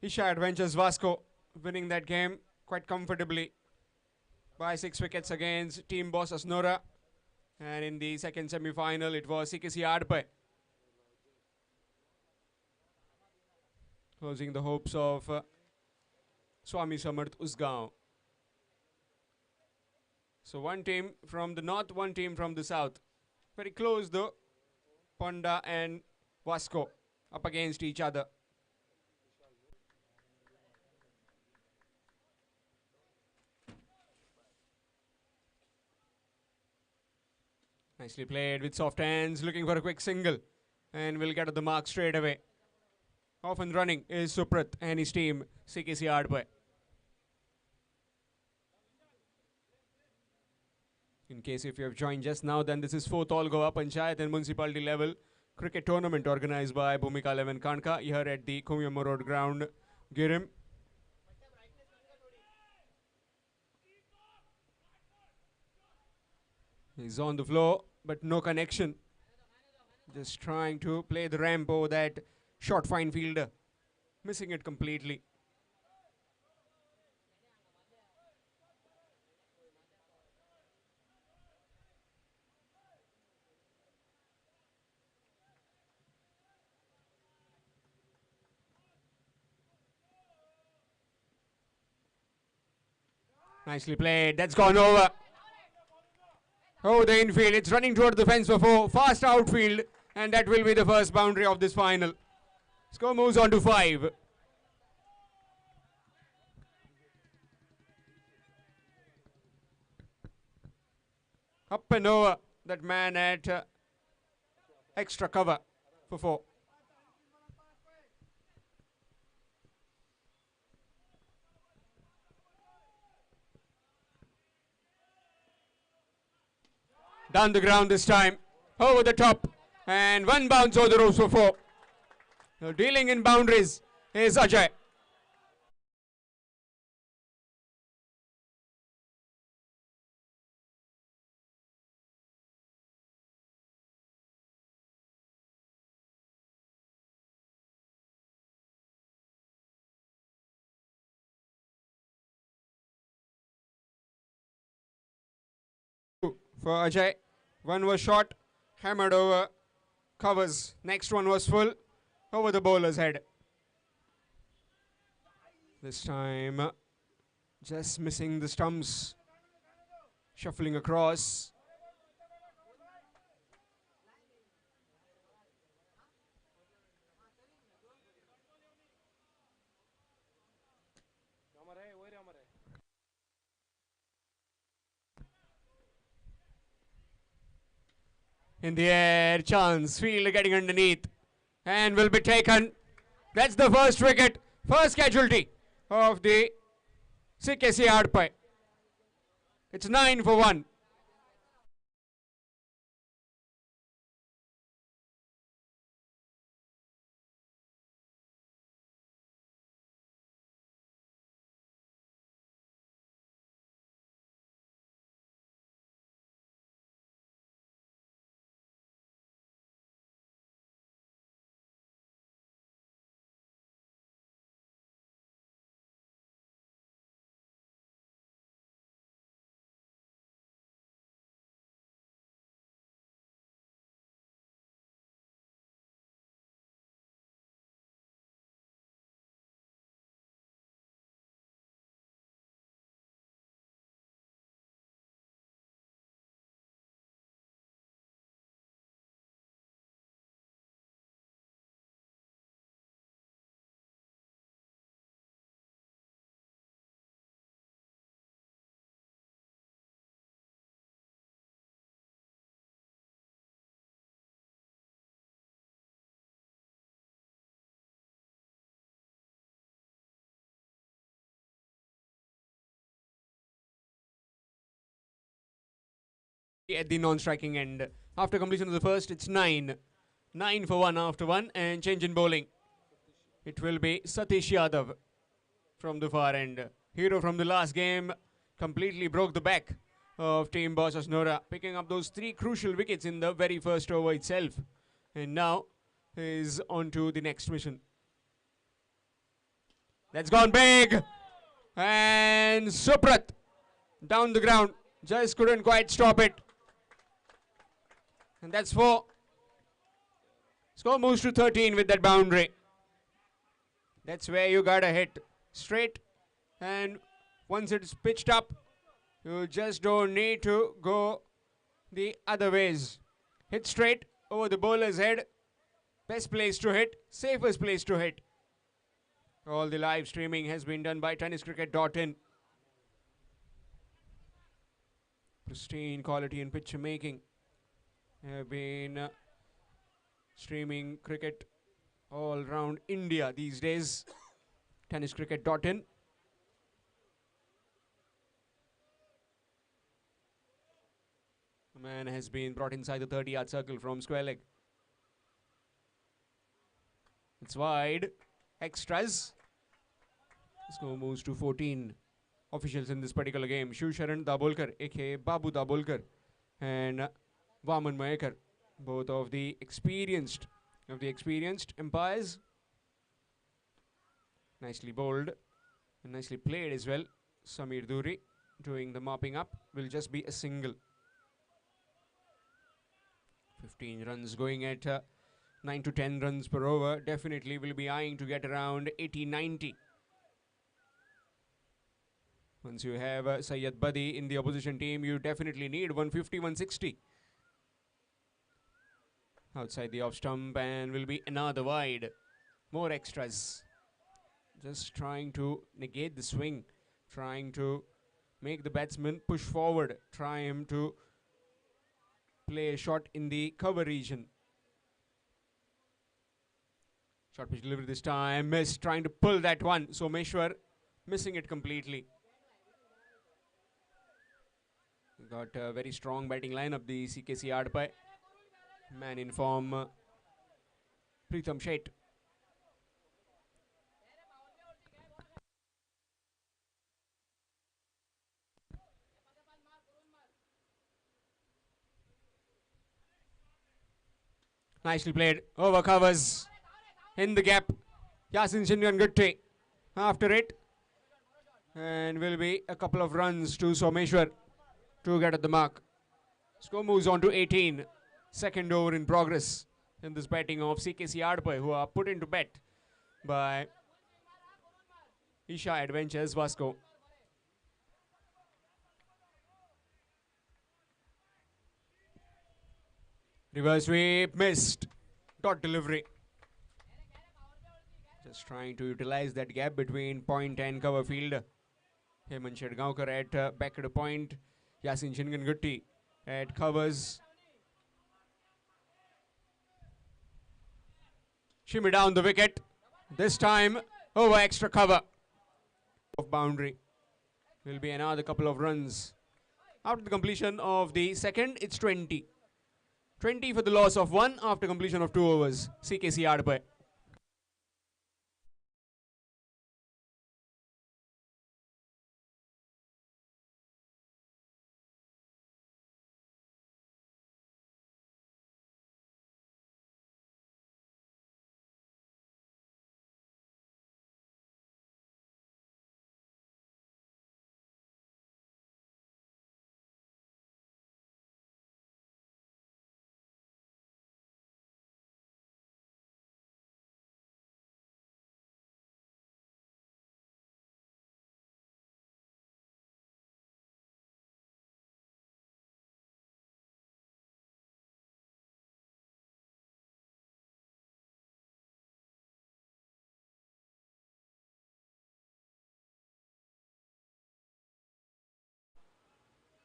Isha Adventures Vasco winning that game quite comfortably by 6 wickets against Team Boss Asnora. And in the second semi-final, it was CKC Adpai closing the hopes of Swami Samarth Usgaon. So one team from the north, one team from the south. Very close though. Ponda and Vasco up against each other. Nicely played with soft hands, looking for a quick single. And will get to the mark straight away. Off and running is Suprat and his team, CKC Adpai. In case if you have joined just now, then this is 4th All Goa Panchayat and Municipality level cricket tournament organized by Bhumika 11 Kanka here at the Kumyammo Road ground, Girim. He's on the floor, but no connection. Just trying to play the ramp over that short fine fielder. Missing it completely. Nicely played. That's gone over. Oh, the infield. It's running toward the fence for 4. Fast outfield. And that will be the first boundary of this final. Score moves on to 5. Up and over. That man at extra cover for 4. Down the ground this time. Over the top. And one bounce over the ropes for 4. So dealing in boundaries is Ajay. For Ajay, one was short, hammered over, covers. Next one was full, over the bowler's head. This time, just missing the stumps, shuffling across. In the air, chance, field getting underneath and will be taken. That's the first wicket, first casualty of the CKC Adpai. It's 9 for 1. At the non-striking end. After completion of the first, it's 9. 9 for 1 after 1 and change in bowling. It will be Satish Yadav from the far end. Hero from the last game completely broke the back of Team Boss Asnora, picking up those 3 crucial wickets in the very first over itself. And now is on to the next mission. That's gone big. And Suprat down the ground. Just couldn't quite stop it. And that's 4. Score moves to 13 with that boundary. That's where you gotta hit straight. And once it's pitched up, you just don't need to go the other ways. Hit straight over the bowler's head. Best place to hit, safest place to hit. All the live streaming has been done by tenniscricket.in. Pristine quality in picture making. Have been streaming cricket all around India these days. Tenniscricket.in. The man has been brought inside the 30-yard circle from square leg. It's wide. Extras. Score moves to 14. Officials in this particular game: Shivsharan Dabholkar, aka Babu Dabholkar, and Vaman Mayekar, both of the experienced umpires. Nicely bowled and nicely played as well. Samir Duri doing the mopping up. Will just be a single. 15 runs going at 9 to 10 runs per over. Definitely will be eyeing to get around 80-90. Once you have Syed Badi in the opposition team, you definitely need 150-160. Outside the off stump, and will be another wide. More extras. Just trying to negate the swing. Trying to make the batsman push forward. Try him to play a shot in the cover region. Short pitch delivery this time. Missed. Trying to pull that one. Someshwar missing it completely. Got a very strong batting lineup, the CKC Adpai. Man in form, Pritham Sheth. Nicely played. Over covers. In the gap. Yasin Shingan after it. And will be a couple of runs to Someshwar to get at the mark. Score moves on to 18. Second over in progress in this batting of CKC Adpai, who are put into bet by Isha Adventures Vasco. Reverse sweep, missed. Dot delivery. Just trying to utilize that gap between point and cover field. Hemant Shedgaonkar at back at a point. Yasin Shingan at covers. Shimmy down the wicket. This time over extra cover. Of boundary. Will be another couple of runs. After the completion of the second, it's 20. 20 for the loss of 1 after completion of 2 overs. CKC Adpai.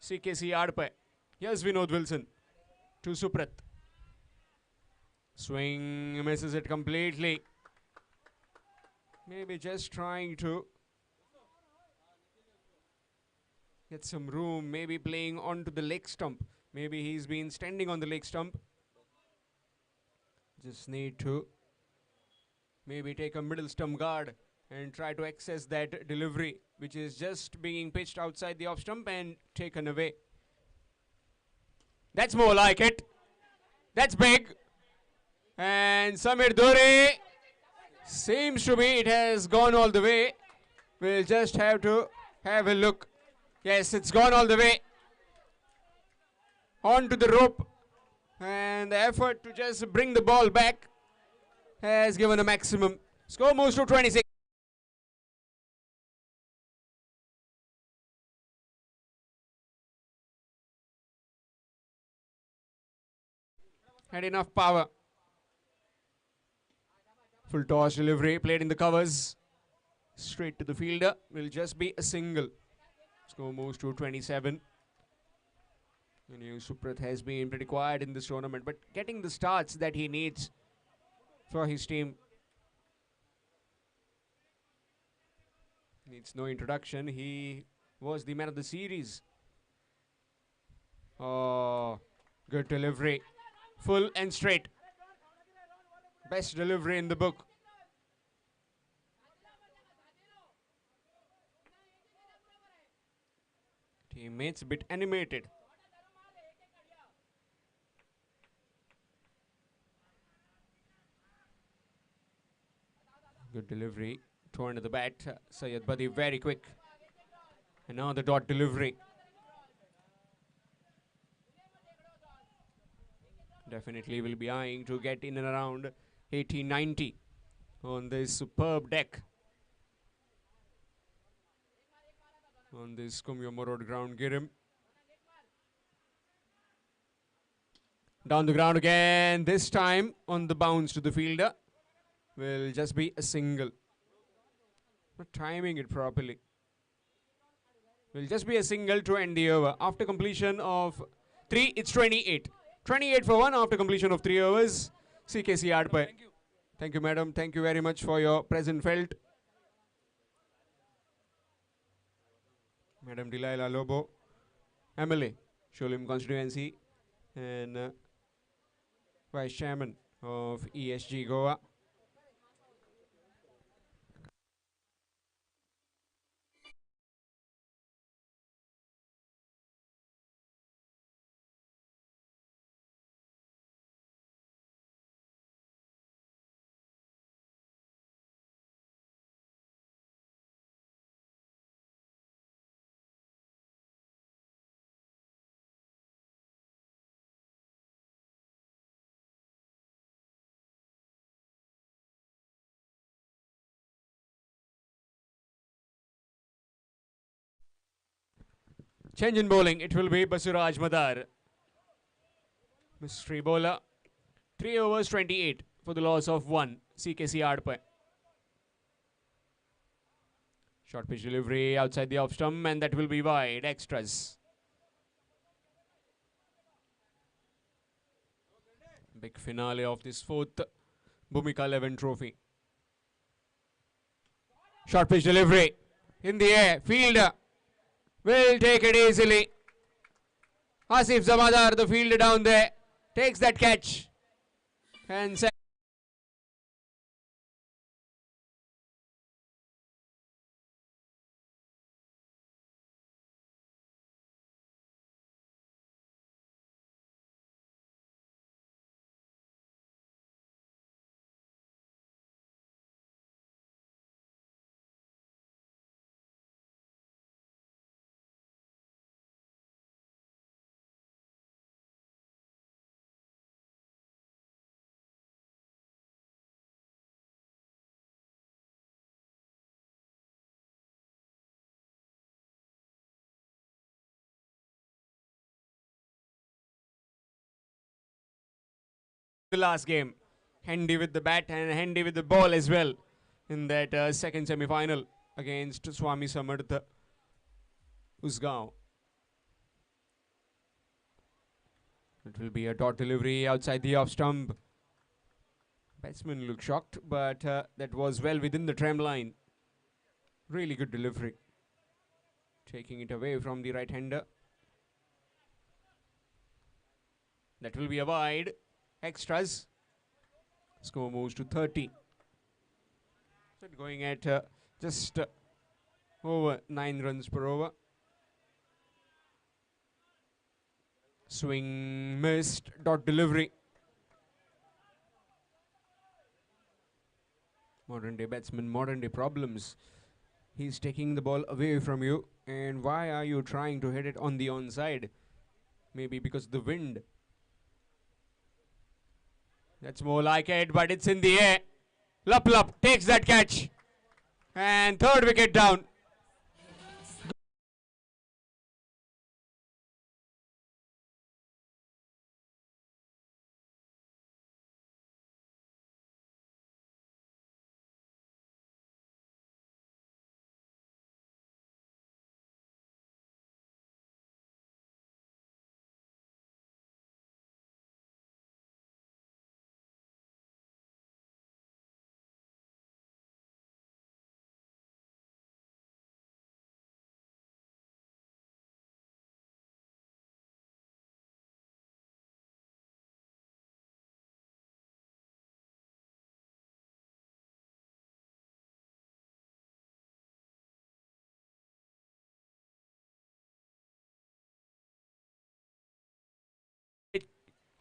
CKC Adpai. Here's Vinod Wilson to Suprat. Swing, misses it completely. Maybe just trying to get some room, maybe playing onto the leg stump. Maybe he's been standing on the leg stump. Just need to maybe take a middle stump guard and try to access that delivery, which is just being pitched outside the off stump and taken away. That's more like it. That's big. And Samir Duri Seems to be it has gone all the way. We'll just have to have a look. Yes, it's gone all the way. Onto the rope. And the effort to just bring the ball back has given a maximum. Score moves to 26. Had enough power. Full toss delivery played in the covers. Straight to the fielder. Will just be a single. Score moves to 27. The new Suprath has been pretty quiet in this tournament, but getting the starts that he needs for his team. Needs no introduction. He was the man of the series. Oh, good delivery. Full and straight. Best delivery in the book. Teammates a bit animated. Good delivery. Thrown to the bat. Syed Badi very quick. And now the dot delivery. Definitely will be eyeing to get in and around 1890 on this superb deck. On this Kumyoma Road ground, Girim. Down the ground again. This time on the bounce to the fielder. Will just be a single. Not timing it properly. Will just be a single to end the over. After completion of 3, it's 28. 28 for 1 after completion of 3 overs. CKC Adpai. Thank you, madam. Thank you very much for your present felt. Madam Delilah Lobo, MLA, Sholim constituency, and Vice Chairman of ESG Goa. Change in bowling, it will be Basuraj Madar. Mystery bowler. 3 overs 28 for the loss of 1. CKC Adpai. Short pitch delivery outside the off stump, and that will be wide. Extras. Big finale of this 4th Bhumika 11 trophy. Short pitch delivery in the air. Fielder will take it easily. Asif Zamadar, the fielder down there, takes that catch. And the last game. Handy with the bat and handy with the ball as well in that second semi-final against Swami Samarth Usgaon. It will be a dot delivery outside the off stump. Batsman looked shocked, but that was well within the tram line. Really good delivery. Taking it away from the right-hander. That will be a wide. Extras. Score moves to 30. So going at just over 9 runs per over. Swing missed. Dot delivery. Modern day batsman, modern day problems. He's taking the ball away from you, and why are you trying to hit it on the onside? Maybe because the wind. That's more like it, but it's in the air. Lup Lup takes that catch. And third wicket down.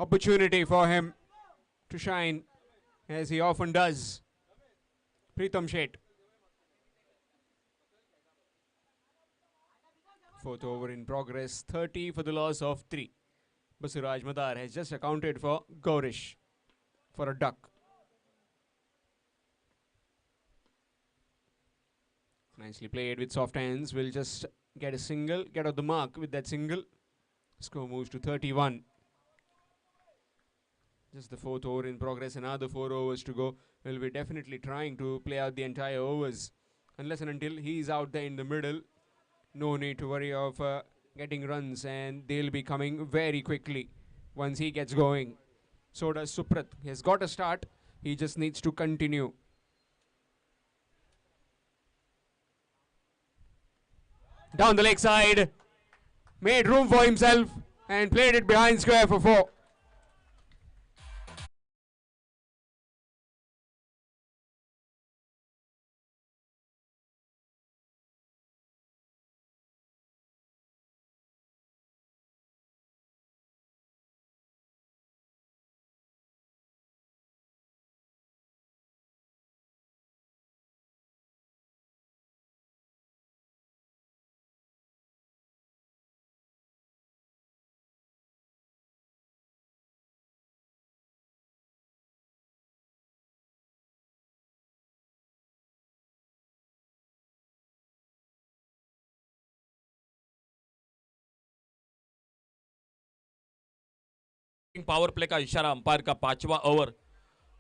Opportunity for him to shine, as he often does. Pritam Sheth. Fourth over in progress, 30 for the loss of 3. Basuraj Madar has just accounted for Gaurish for a duck. Nicely played with soft hands. Will just get a single, get off the mark with that single. Score moves to 31. Just the fourth over in progress, another 4 overs to go. Will be definitely trying to play out the entire overs. Unless and until he's out there in the middle, no need to worry of getting runs, and they'll be coming very quickly once he gets going. So does Suprat. He has got a start. He just needs to continue. Down the leg side. Made room for himself and played it behind square for 4. Power play का इशारा umpire का 5वां over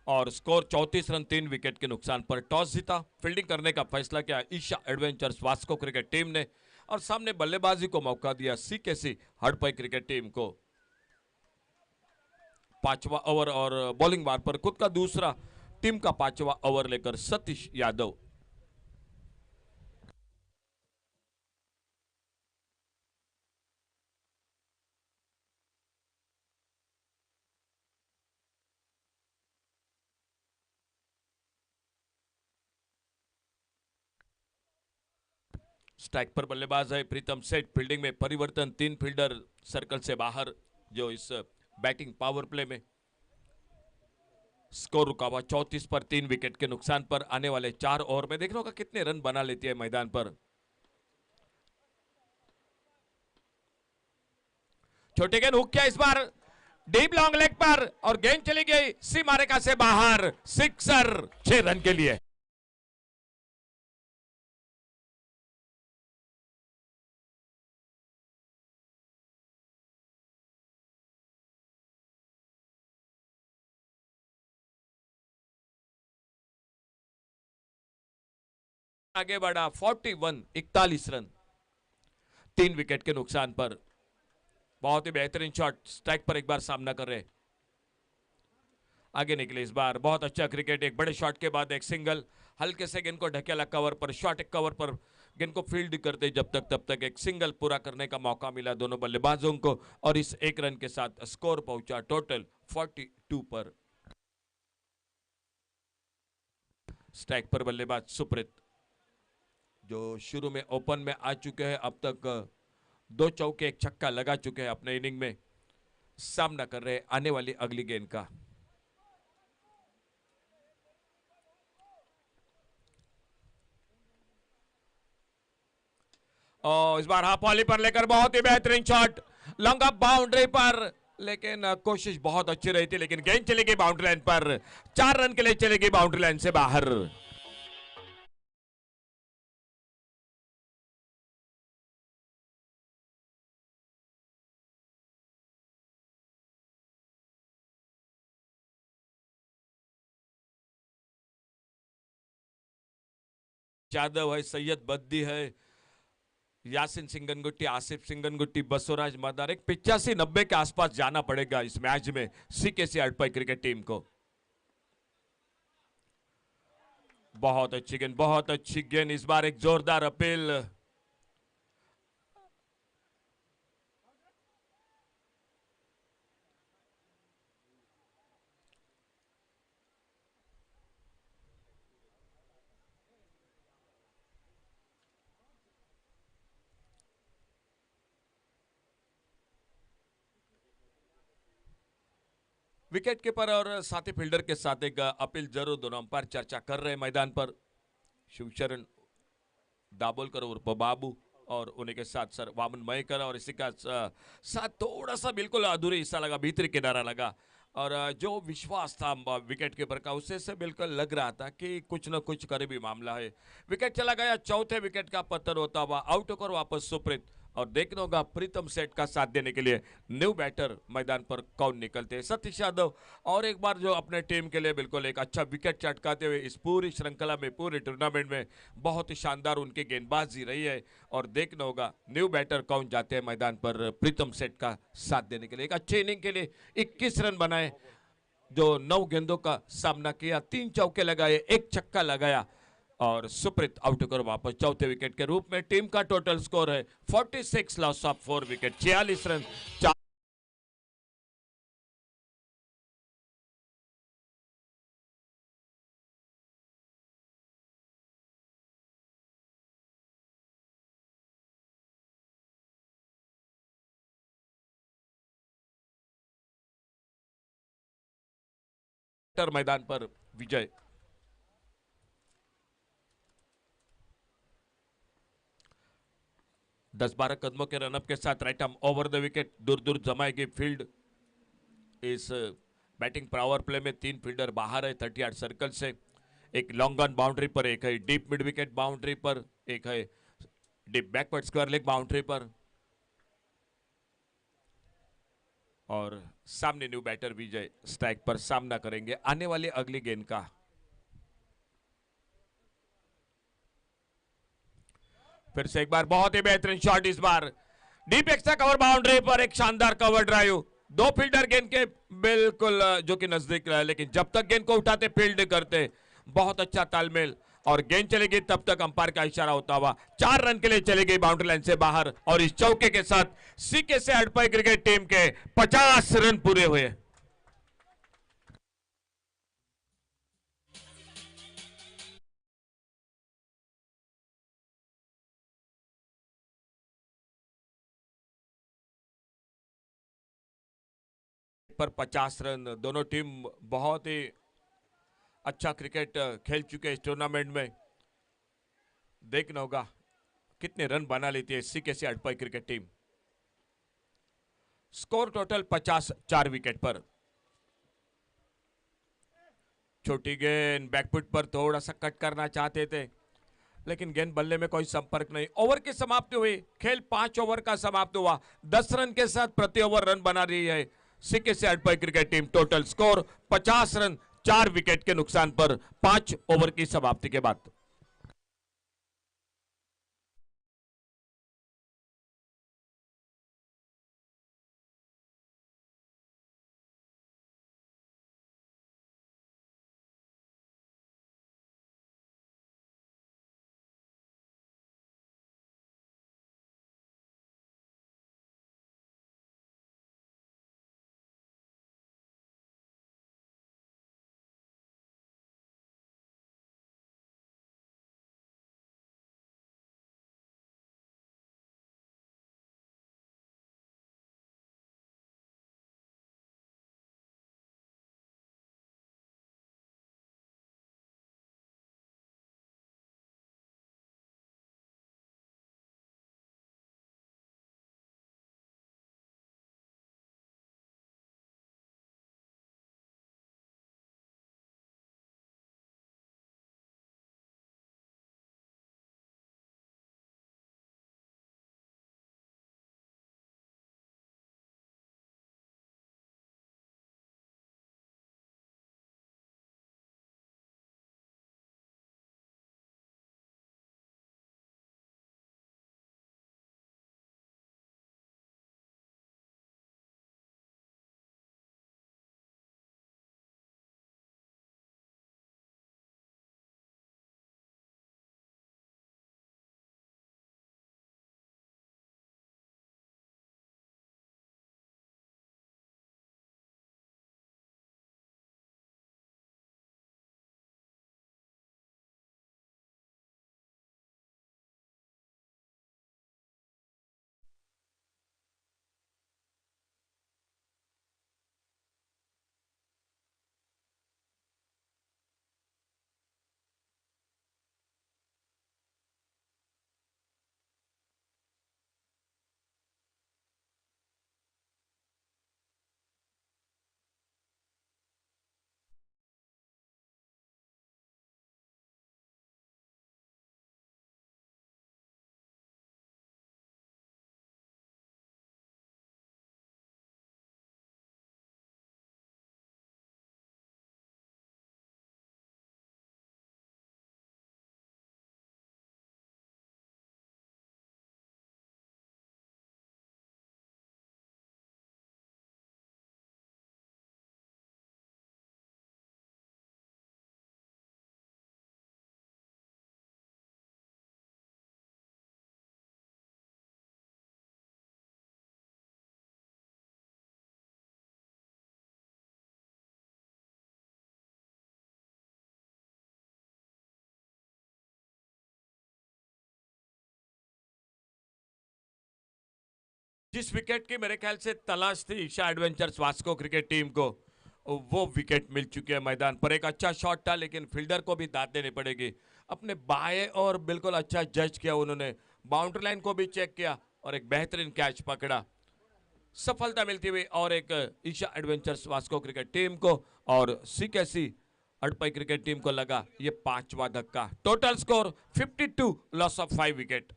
और score 34 run 3 wicket के नुकसान पर। Toss जीता, fielding करने का फैसला किया Isha adventures Vasco cricket team ने और सामने बल्लेबाजी को मौका दिया सीकेसी हड़पई क्रिकेट टीम को। 5वां ओवर और बॉलिंग बार पर खुद का दूसरा, टीम का 5वां ओवर लेकर सतीश यादव। स्ट्राइक पर बल्लेबाज है प्रीतम सेठ। फील्डिंग में परिवर्तन, 3 फील्डर सर्कल से बाहर जो इस बैटिंग पावर प्ले में। स्कोर रुका हुआ 34 पर 3 विकेट के नुकसान पर। आने वाले 4 ओवर में देखना होगा कितने रन बना लेती है मैदान पर। छोटे गेंद हुक किया इस बार डीप लॉन्ग लेग पर और गेंद चली गई सीमा रेखा से बाहर। सिक्सर 6 रन के लिए। आगे बढ़ा 41 रन 3 विकेट के नुकसान पर। बहुत ही बेहतरीन शॉट, स्ट्राइक पर एक बार सामना कर रहे, आगे निकले इस बार। बहुत अच्छा क्रिकेट, एक बड़े शॉट के बाद एक सिंगल, हल्के से गेंद को ढकेला कवर पर, शॉट एक कवर पर गेंद को फील्ड करते जब तक तब तक एक सिंगल पूरा करने का मौका मिला दोनों बल्लेबाजों को और इस 1 रन के साथ स्कोर पहुंचा टोटल 42 पर। स्ट्राइक पर बल्लेबाज सुप्रीत जो शुरू में ओपन में आ चुके हैं, अब तक 2 चौके 1 छक्का लगा चुके हैं अपने इनिंग में। सामना कर रहे आने वाली अगली गेंद का। और इस बार हाफ वॉली पर लेकर बहुत ही बेहतरीन शॉट, लॉन्ग अप बाउंड्री पर, लेकिन कोशिश बहुत अच्छी रही थी, लेकिन गेंद चलेगी बाउंड्री लाइन पर, 4 रन के लिए चलेगी बाउंड्री लाइन से बाहर। यादव है, सैयद बद्दी है, यासिन सिंगनगुट्टी, आसिफ सिंगनगुट्टी, बसोराज मदार, एक 85-90 के आसपास जाना पड़ेगा इस मैच में सीकेसी अड़पाई क्रिकेट टीम को। बहुत अच्छी गेंद, बहुत अच्छी गेंद, इस बार एक जोरदार अपील। विकेट कीपर और साथी फील्डर के साथ एक अपील जरूर दोनों अंपायर चर्चा कर रहे हैं मैदान पर। शिवशरण दाबोलकर उर्फ बाबू और उन्हीं के साथ सर वामन मयकर, और इसी का साथ थोड़ा सा बिल्कुल अधूरी हिस्सा लगा, भीतरी किनारा लगा, और जो विश्वास था विकेट कीपर का उससे से बिल्कुल लग रहा था कि कुछ न कुछ करीबी मामला है। विकेट चला गया, चौथे विकेट का पत्थर होता हुआ आउट होकर वापस सुप्रीत, और देखना होगा प्रीतम सेठ का साथ देने के लिए न्यू बैटर मैदान पर कौन निकलते हैं। सतीश यादव और एक बार जो अपने टीम के लिए बिल्कुल एक अच्छा विकेट चटकाते हुए इस पूरी श्रृंखला में, पूरे टूर्नामेंट में बहुत ही शानदार उनकी गेंदबाजी रही है, और देखना होगा न्यू बैटर कौन जाते हैं मैदान पर प्रीतम सेठ का साथ देने के लिए। एक अच्छे इनिंग के लिए 21 रन बनाए, जो 9 गेंदों का सामना किया, 3 चौके लगाए, 1 छक्का लगाया, और सुप्रीत आउट होकर वापस चौथे विकेट के रूप में। टीम का टोटल स्कोर है 46 लॉस ऑफ 4 विकेट, 46 रन। मैदान पर विजय, दस 12 कदमों के रनअप के साथ right arm over the wicket, दूर दूर जमाएगी फील्ड। इस बैटिंग पावर प्ले में 3 फील्डर बाहर है 38 सर्कल से, एक लॉन्ग ऑन बाउंड्री पर, एक है डीप मिड विकेट बाउंड्री पर, एक है deep backward square leg boundary पर, और सामने न्यू बैटर विजय स्ट्राइक पर सामना करेंगे आने वाली अगली गेंद का। फिर से एक बार बहुत ही बेहतरीन शॉट, इस बार डीप एक्स्ट्रा कवर बाउंड्री पर एक शानदार कवर ड्राइव, 2 फील्डर गेंद के बिल्कुल जो कि नजदीक रहा, लेकिन जब तक गेंद को उठाते फील्ड करते, बहुत अच्छा तालमेल, और गेंद चलेगी तब तक अंपायर का इशारा होता हुआ 4 रन के लिए चलेगी बाउंड्री लाइन से बाहर, और इस चौके के साथ सीकेसी अड़पाई क्रिकेट टीम के 50 रन पूरे हुए। पर 50 रन, दोनों टीम बहुत ही अच्छा क्रिकेट खेल चुके हैं इस टूर्नामेंट में। देखना होगा कितने रन बना लेती है सीकेसी अड़पाई cricket team. Score total 50, 4 wicket पर। छोटी गेंद बैकफुट पर थोड़ा सा कट करना चाहते थे, लेकिन गेंद बल्ले में कोई संपर्क नहीं। ओवर की समाप्ति हुई, खेल 5 ओवर का समाप्त हुआ, 10 रन के साथ प्रति ओवर रन बना रही है सीकेसी अड़पाई cricket team. Total score 50 run, 4 wicket के नुकसान पर 5 ओवर की समाप्ति के बाद। जिस विकेट की मेरे ख्याल से तलाश थी Isha adventures Vasco cricket team को, वो विकेट मिल चुकी है मैदान पर। एक अच्छा शॉट था लेकिन फील्डर को भी दाद देनी पड़ेगी। अपने बाएं और बिल्कुल अच्छा जज किया उन्होंने, बाउंड्री लाइन को भी चेक किया और एक बेहतरीन कैच पकड़ा। सफलता मिलती हुई और एक Isha adventures Vasco cricket team को और सीकेसी अड़पई क्रिकेट टीम को लगा ये पांचवा धक्का। Total score 52, loss of 5 wicket.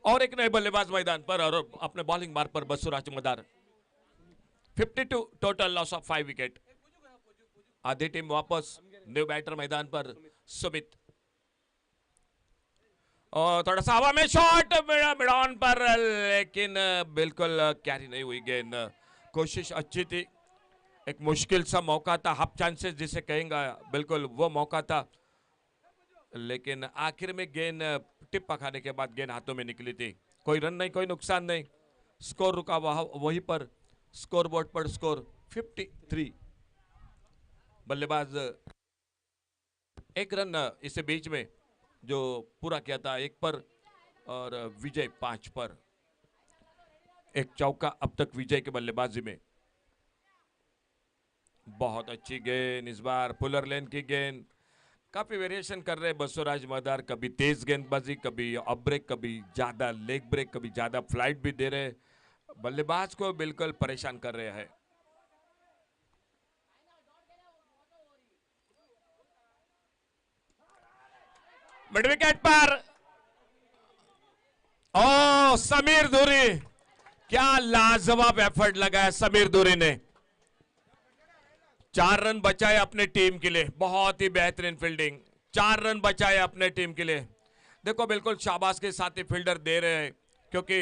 और एक नए बल्लेबाज मैदान पर और अपने बॉलिंग मार्ग पर बसुराज मदार। 52 टोटल, लॉस ऑफ 5 विकेट। आधी टीम वापस, न्यू बैटर मैदान पर सुमित। और थोड़ा सा हवा में शॉट मिड ऑन पर, लेकिन बिल्कुल कैरी नहीं हुई गेंद। कोशिश अच्छी थी, एक मुश्किल सा मौका था, हाफ चांसेस जिसे कहेंगे, बिल्कुल वो मौका था, लेकिन आखिर में गेंद टिप्पा खाने के बाद गेंद हाथों में निकली थी। कोई रन नहीं, कोई नुकसान नहीं, स्कोर रुका वहीं पर। स्कोर बोर्ड पर स्कोर 53। बल्लेबाज एक रन इसे बीच में जो पूरा किया था 1 पर, और विजय 5 पर। एक चौका अब तक विजय के बल्लेबाजी में। बहुत अच्छी गेंद इस बार, पुलर लेन की गेंद। काफी वेरिएशन कर रहे हैं बसवराज मदार, कभी तेज गेंदबाजी, कभी ऑफ ब्रेक, कभी ज्यादा लेग ब्रेक, कभी ज्यादा फ्लाइट भी दे रहे, बल्लेबाज को बिल्कुल परेशान कर रहे हैं। मिड विकेट पर ओ समीर धुरी, क्या लाजवाब एफर्ट लगाया समीर धुरी ने। 4 रन बचाए अपने टीम के लिए, बहुत ही बेहतरीन फील्डिंग। 4 रन बचाए अपने टीम के लिए। देखो बिल्कुल शाबाश के साथ ही फील्डर दे रहे हैं, क्योंकि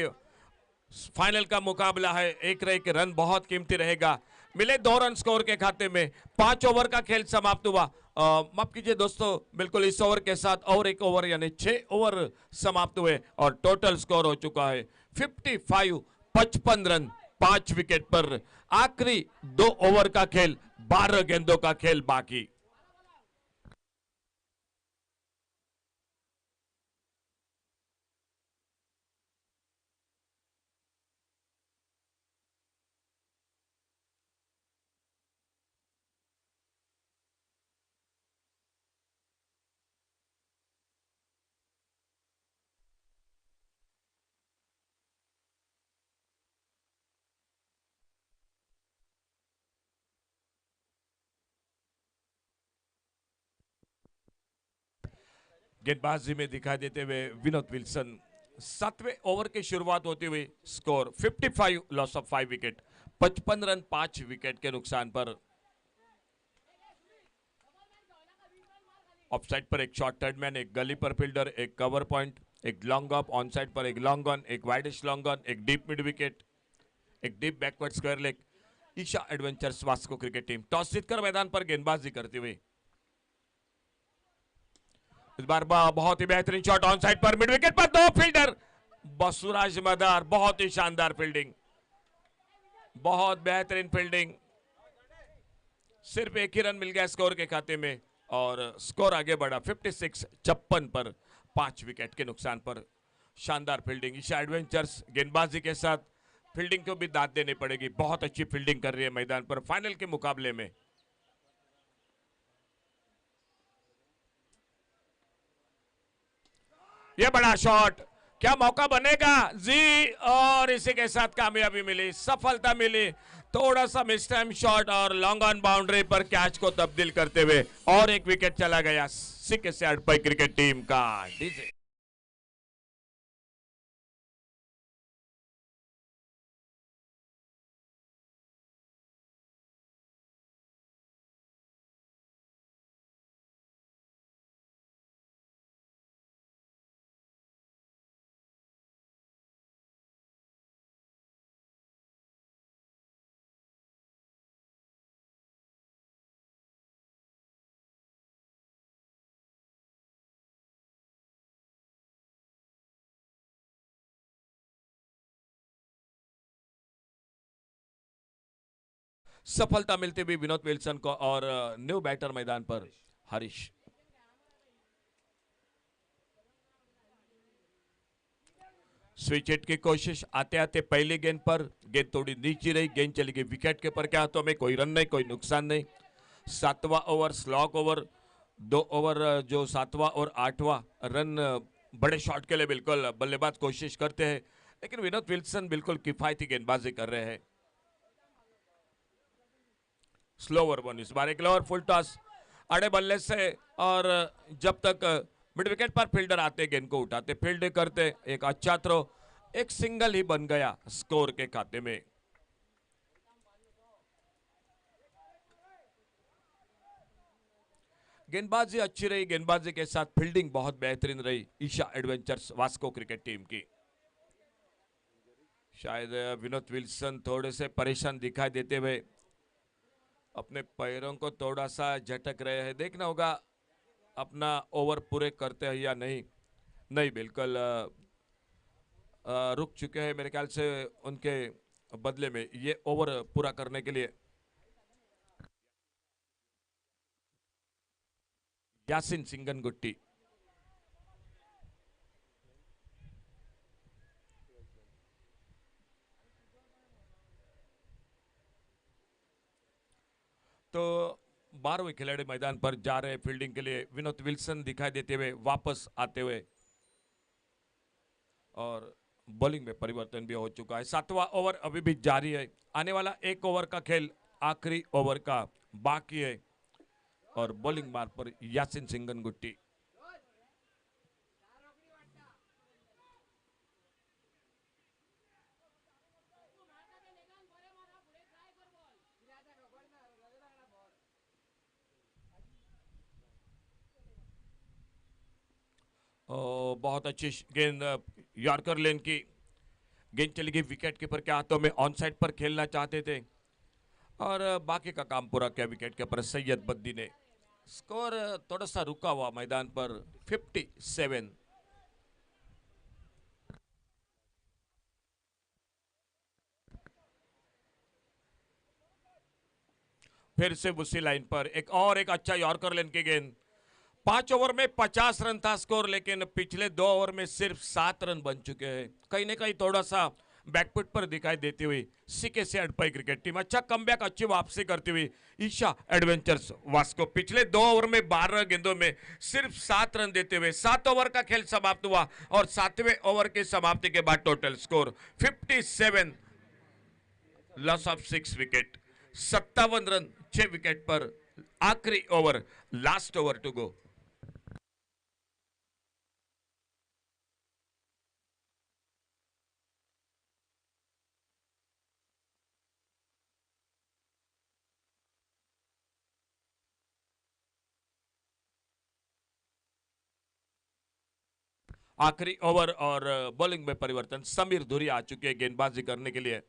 फाइनल का मुकाबला है, एक रन बहुत कीमती रहेगा। मिले 2 रन स्कोर के खाते में। 5 ओवर का खेल समाप्त हुआ। माफ कीजिए दोस्तों, बिल्कुल इस ओवर के साथ और एक ओवर यानी 6 ओवर समाप्त हुए और टोटल स्कोर हो चुका है 55, 55 रन 5 विकेट पर। आखिरी 2 ओवर का खेल, 12 गेंदों का खेल बाकी। गेंदबाजी में दिखाई देते हुए विनोद विल्सन। 7वें ओवर की शुरुआत होती हुई score 55, loss of 5 wicket. 55 run 5 wicket के नुकसान पर। ऑफसाइड पर एक शॉर्ट थर्ड मैन, एक गली पर फील्डर, एक कवर पॉइंट, एक लॉन्ग ऑफ, ऑन साइड पर एक लॉन्ग ऑन, एक वाइडिश लॉन्ग ऑन, एक डीप मिड विकेट, एक deep backward square leg. Isha adventures Vasco cricket team toss जीतकर मैदान पर गेंदबाजी करती हुई। इस बार बहुत ही बेहतरीन शॉट ऑन साइड पर, मिड विकेट पर 2 फील्डर। बसुराज मदार, बहुत ही शानदार फील्डिंग, बहुत बेहतरीन फील्डिंग। सिर्फ एक ही रन मिल गया स्कोर के खाते में और स्कोर आगे बढ़ा 56, 56 पर 5 विकेट के नुकसान पर। शानदार फील्डिंग ईशा एडवेंचर्स, गेंदबाजी के साथ फील्डिंग को भी दाद देनी पड़ेगी। बहुत अच्छी फील्डिंग कर रही है मैदान पर फाइनल के मुकाबले में। यह बड़ा शॉट, क्या मौका बनेगा जी, और इसी के साथ कामयाबी मिली, सफलता मिली। थोड़ा सा मिस टाइम शॉट और लॉन्ग ऑन बाउंड्री पर कैच को तब्दील करते हुए और एक विकेट चला गया सीकेसी अड़पई क्रिकेट टीम का। डीजे सफलता मिलती हुई विनोद विल्सन को और न्यू बैटर मैदान पर हरीश। स्विच हिट की कोशिश आते आते पहली गेंद पर गेंद थोड़ी नीचे रही, गेंद चली गई विकेट के ऊपर के हाथों में, कोई रन नहीं कोई नुकसान नहीं। 7वां ओवर स्लॉग ओवर, 2 ओवर जो 7वां और 8वां रन बड़े शॉट के लिए बिल्कुल बल्लेबाज कोशिश करते हैं, लेकिन विनोद विल्सन बिल्कुल किफायती गेंदबाजी कर रहे हैं। स्लोवर वन, इस बार एक लोअर फुल टॉस अड़े बल्ले से, और जब तक मिड विकेट पर फील्डर आते गेंद को उठाते फील्ड करते, एक अच्छा थ्रो, एक सिंगल ही बन गया स्कोर के खाते में। गेंदबाजी अच्छी रही, गेंदबाजी के साथ फील्डिंग बहुत बेहतरीन रही Isha adventures Vasco cricket team की। शायद विनोद विल्सन थोड़े से परेशान दिखाई देते हुए अपने पैरों को थोड़ा सा झटक रहे हैं, देखना होगा अपना ओवर पूरे करते हैं या नहीं। नहीं, बिल्कुल रुक चुके हैं मेरे ख्याल से, उनके बदले में ये ओवर पूरा करने के लिए यासिन सिंगनगुट्टी। तो 12वें खिलाड़ी मैदान पर जा रहे फील्डिंग के लिए, विनोद विल्सन दिखाई देते हुए वापस आते हुए, और बॉलिंग में परिवर्तन भी हो चुका है। 7वां ओवर अभी भी जारी है, आने वाला 1 ओवर का खेल आखिरी ओवर का बाकी है, और बॉलिंग मार्ग पर यासिन सिंगनगुट्टी। बहुत अच्छी गेंद यॉर्कर लेन की, गेंद चली गई विकेट कीपर के हाथों में, ऑन साइड पर खेलना चाहते थे और बाकी का काम पूरा किया विकेट कीपर सैयद बद्दी ने। स्कोर थोड़ा सा रुका हुआ मैदान पर 57। फिर से उसी लाइन पर एक अच्छा यॉर्कर लेन की गेंद। 5 ओवर में 50 रन था स्कोर, लेकिन पिछले 2 ओवर में सिर्फ 7 रन बन चुके हैं। कहीं ना कहीं थोड़ा सा बैकफुट पर दिखाई देती हुई सीकेसी अडपाई क्रिकेट टीम अच्छा कमबैक, अच्छी वापसी करती हुई ईशा एडवेंचर्स वास्को पिछले 2 ओवर में 12 गेंदों में सिर्फ 7 रन देते हुए 7 ओवर का खेल समाप्त हुआ, और 7वें ओवर की समाप्ति के बाद total score 57, loss of 6 wicket, 57 run 6 wicket पर आखिरी over, last over to go. आखिरी ओवर और बॉलिंग में परिवर्तन, समीर धुरी आ चुके हैं गेंदबाजी करने के लिए।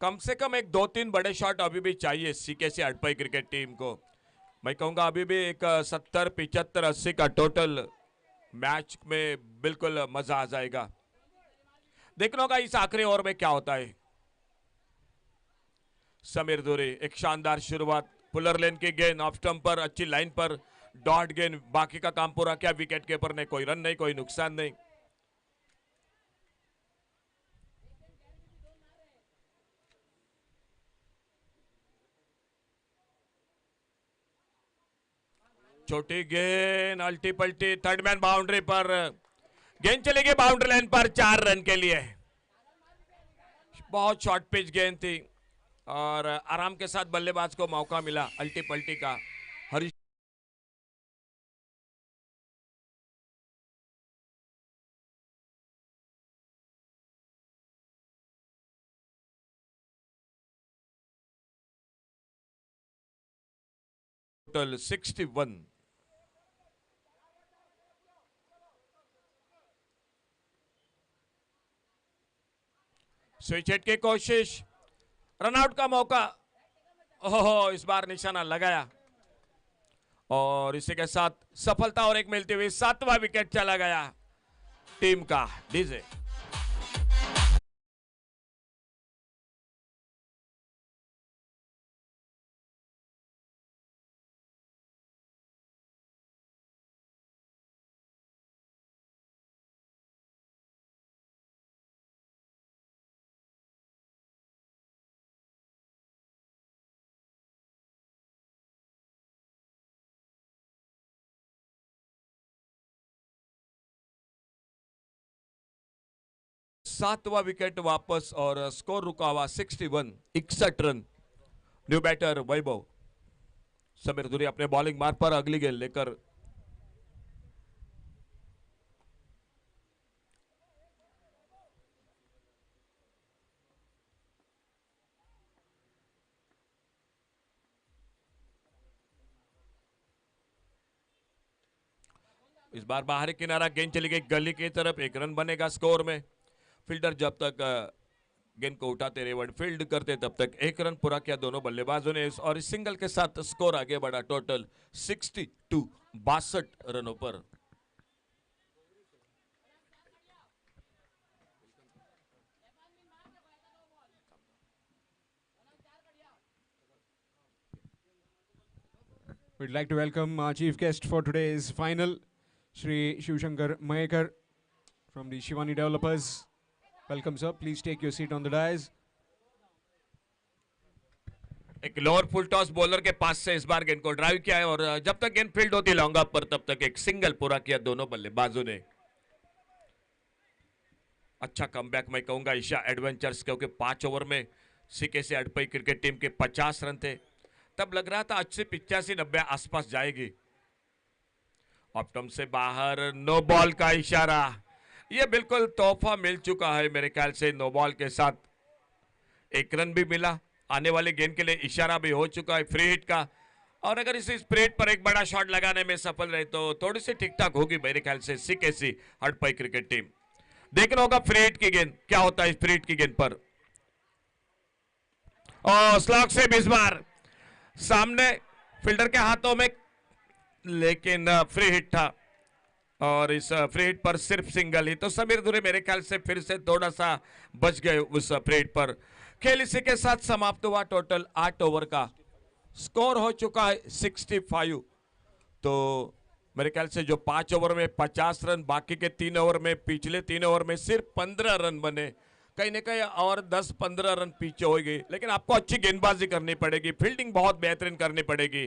कम से कम एक 2-3 बड़े शॉट अभी भी चाहिए सीकेसी अडपाई क्रिकेट टीम को। मैं कहूंगा अभी भी एक 70, 75, 80 का टोटल मैच में बिल्कुल मजा आ जाएगा। देखना होगा इस आखिरी ओवर में क्या होता है। समीर धुरी, एक शानदार शुरुआत, पुलर लेन की गेंद ऑफ स्टंप पर, अच्छी लाइन पर डॉट गेंद, बाकी का काम पूरा किया विकेट कीपर ने, कोई रन नहीं कोई नुकसान नहीं। छोटी गेंद अल्टी पल्टी, थर्ड मैन बाउंड्री पर, गेंद चलेगी बाउंड्री लाइन पर 4 रन के लिए। बहुत शॉर्ट पिच गेंद थी और आराम के साथ बल्लेबाज को मौका मिला अल्टी पल्टी का। हरीश टोटल 61। स्विच हिट की कोशिश, रनआउट का मौका, ओहो इस बार निशाना लगाया, और इसी के साथ सफलता और एक मिलती हुई 7वां विकेट चला गया टीम का। डीजे सातवां विकेट वापस और स्कोर रुका हुआ 61 61 रन। न्यू बैटर वैभव समीर धुरी अपने बॉलिंग मार्ग पर अगली गेंद लेकर इस बार बाहरी किनारा गेंद चली गई गली की तरफ, 1 रन बनेगा स्कोर में। फील्डर जब तक गेंद को उठाते रहे, वन फील्ड करते, तब तक 1 रन पूरा किया दोनों बल्लेबाजों ने और इस सिंगल के साथ स्कोर आगे बढ़ा टोटल 62 62 रनों पर। We'd like to welcome our chief guest for today's final, Shri Shivshankar Mayekar from the Shivani Developers. Welcome, sir. Please take your seat on the dais. एक लोअर फुल टॉस बॉलर के पास से इस बार गेंद को drive किया है और जब तक गेंद फील्ड होती लॉन्ग अप पर तब तक एक सिंगल पूरा किया दोनों बल्लेबाजों ने। अच्छा कमबैक मैं कहूंगा ईशा एडवेंचर्स, क्योंकि 5 ओवर में सीकेसी अडपई क्रिकेट टीम के 50 रन थे। तब लग रहा था आज से 85-90 आसपास जाएगी। ऑप्टम से बाहर नो बॉल का इशारा, यह बिल्कुल तोहफा मिल चुका है मेरे ख्याल से। नो बॉल के साथ 1 रन भी मिला, आने वाले गेंद के लिए इशारा भी हो चुका है फ्री हिट का। और अगर इस स्प्रेड पर एक बड़ा शॉट लगाने में सफल रहे तो थोड़ी सी ठीक ठाक होगी मेरे ख्याल से सीकेसी हड़पई क्रिकेट टीम। देखना होगा फ्री हिट की गेंद क्या होता है। फ्री हिट की गेंद पर और स्लॉग से इस बार सामने फील्डर के हाथों में, लेकिन फ्री हिट था और इस फ्री हिट पर सिर्फ सिंगल ही। तो समीर धुरी मेरे ख्याल से फिर से थोड़ा सा बच गए उस फ्री हिट पर। खेल इसी के साथ समाप्त हुआ। टोटल 8 ओवर का स्कोर हो चुका है 65। तो मेरे ख्याल से जो 5 ओवर में 50 रन, बाकी के 3 ओवर में, पिछले 3 ओवर में सिर्फ 15 रन बने। कहीं ना कहीं और 10-15 रन पीछे हो गए, लेकिन आपको अच्छी गेंदबाजी करनी पड़ेगी, फील्डिंग बहुत बेहतरीन करनी पड़ेगी।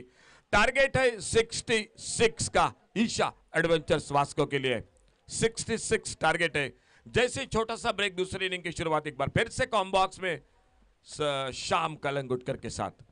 टारगेट है 66 का ईशा एडवेंचर्स वास्को के लिए 66 टारगेट है। जैसे ही छोटा सा ब्रेक, दूसरी इनिंग की शुरुआत एक बार फिर से कॉम बॉक्स में शाम कलंगुटकर के साथ।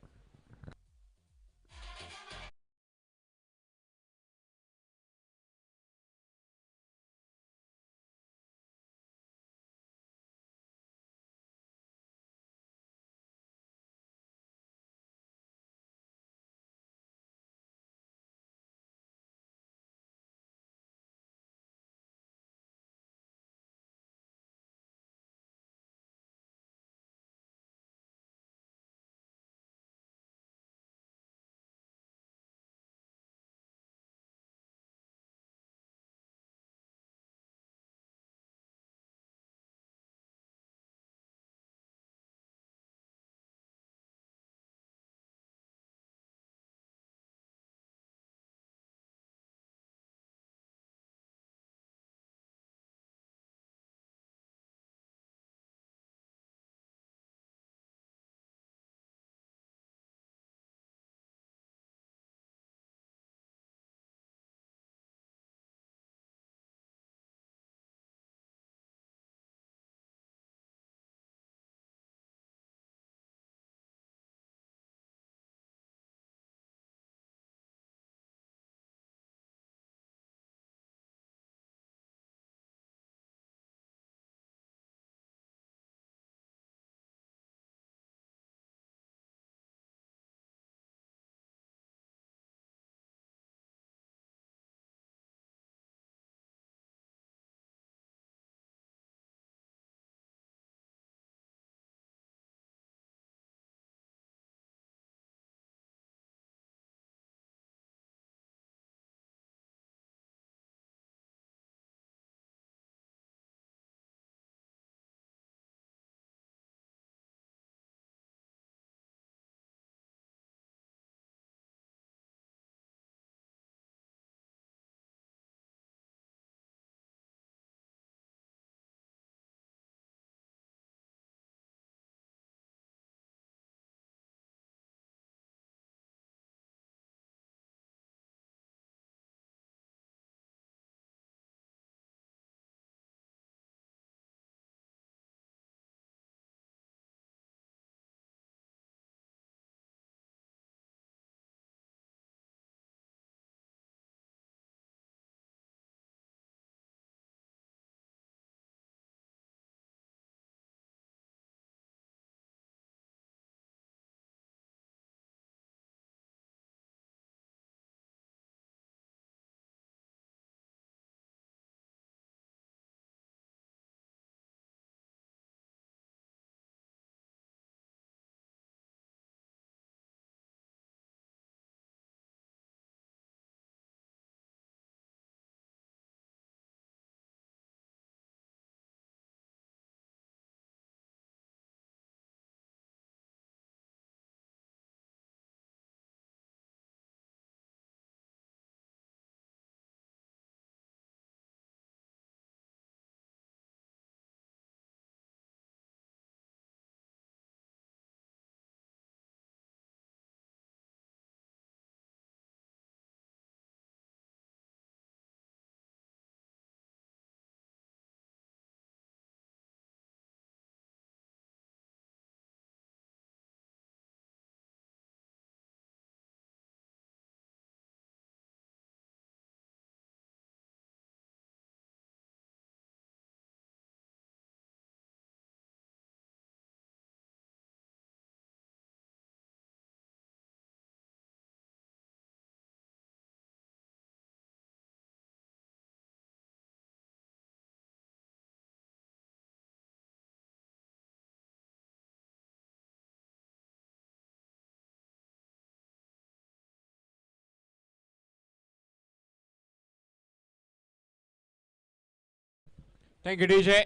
Thank you, DJ.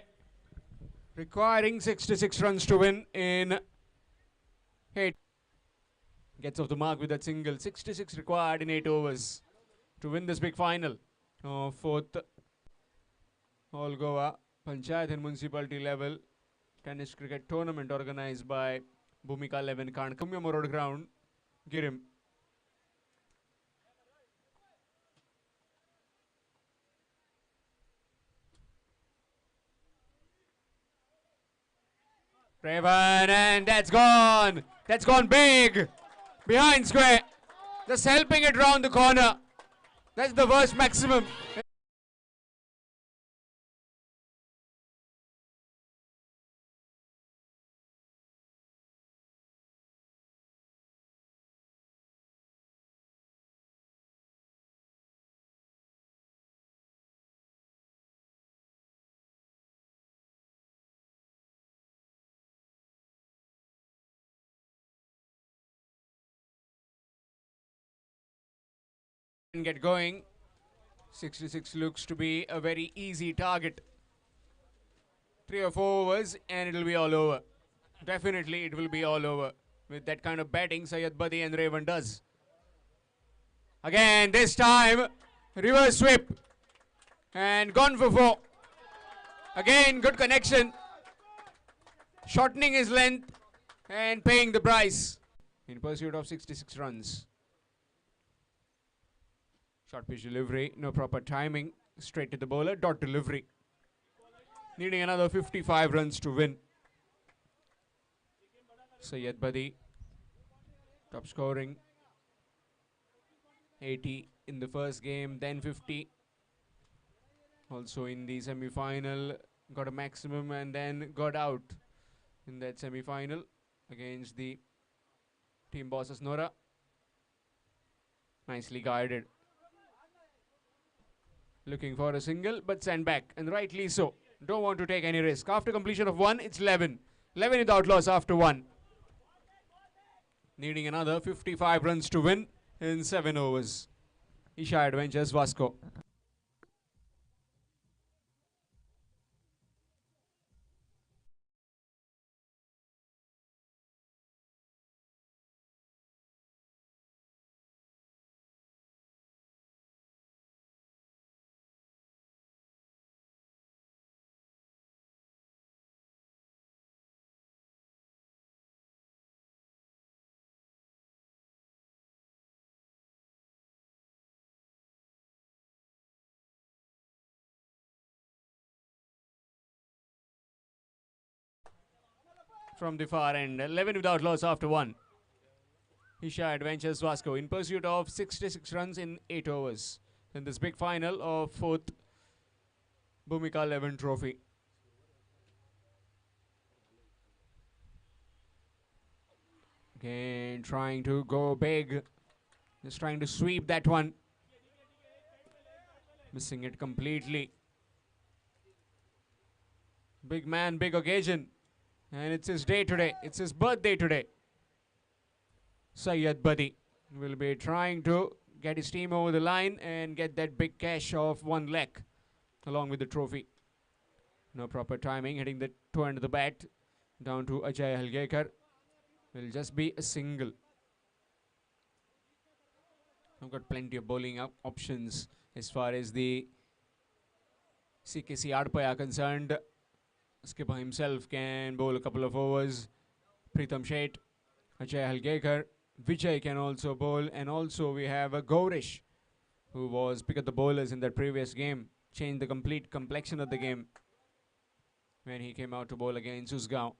Requiring 66 runs to win in 8. Gets off the mark with that single. 66 required in 8 overs to win this big final of 4th All Goa Panchayat and Municipality level tennis cricket tournament organized by Bhumika 11 Kankumyam Road Ground, Girim. Raven, and that's gone. That's gone big. Behind square. Just helping it round the corner. That's the worst maximum. And get going. 66 looks to be a very easy target. 3 or 4 overs and it'll be all over. Definitely it will be all over. With that kind of batting Syed Badi and Raven does. Again, this time, reverse sweep. And gone for 4. Again, good connection. Shortening his length and paying the price. In pursuit of 66 runs. Short pitch delivery, no proper timing. Straight to the bowler, dot delivery. Needing another 55 runs to win. Syed Badi, top scoring. 80 in the first game, then 50. Also in the semi-final, got a maximum and then got out in that semi-final against the team bosses Nora. Nicely guided. Looking for a single, but sent back, and rightly so. Don't want to take any risk. After completion of 1, it's 11. 11 without loss after 1. Needing another 55 runs to win in 7 overs. Isha Adventures Vasco. From the far end, 11 without loss after 1. Isha Adventures Vasco in pursuit of 66 runs in 8 overs in this big final of 4th Bhumika 11 trophy. Again, trying to go big. Just trying to sweep that one. Missing it completely. Big man, big occasion. And it's his day today. It's his birthday today. Syed Badi will be trying to get his team over the line and get that big cash of 1 lakh along with the trophy. No proper timing, hitting the toe end of the bat down to Ajay Halgekar. Will just be a single. I've got plenty of bowling options as far as the CKC Adpai are concerned. Skipper himself can bowl a couple of overs. Pritham Sheth, Ajay Halgekar, Vijay can also bowl, and also we have a Gaurish, who was pick of the bowlers in that previous game, changed the complete complexion of the game when he came out to bowl against Usgaon.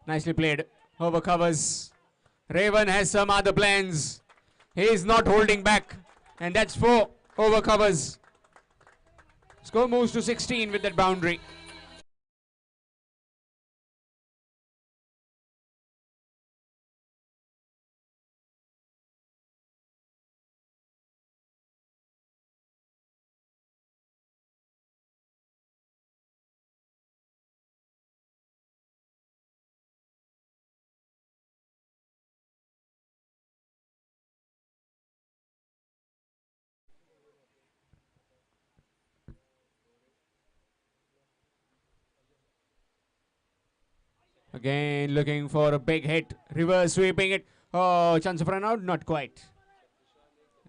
Nicely played. Over covers. Raven has some other plans. He is not holding back, and that's 4 over covers. Score moves to 16 with that boundary. Again looking for a big hit. Reverse sweeping it. Oh, chance of run out? Not quite.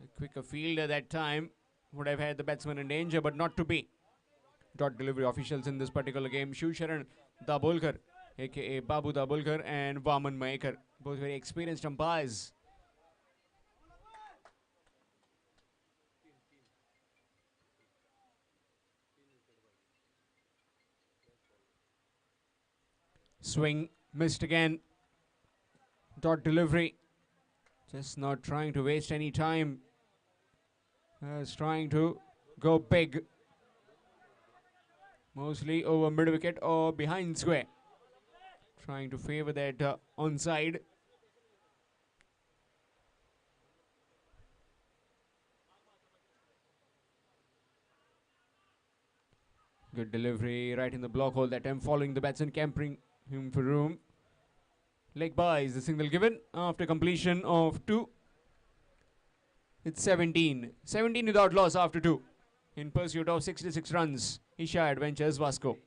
A quicker fielder that time would have had the batsman in danger, but not to be. Dot delivery officials in this particular game: Shivsharan Dabholkar, aka Babu Dabholkar, and Vaman Maekar, both very experienced umpires. Swing missed again. Dot delivery. Just not trying to waste any time. Just trying to go big. Mostly over mid wicket or behind square. Trying to favor that onside. Good delivery right in the block hole that time, following the batsman, campering him for room. Leg by is the signal given after completion of 2. It's 17. 17 without loss after 2. In pursuit of 66 runs. Isha Adventures Vasco.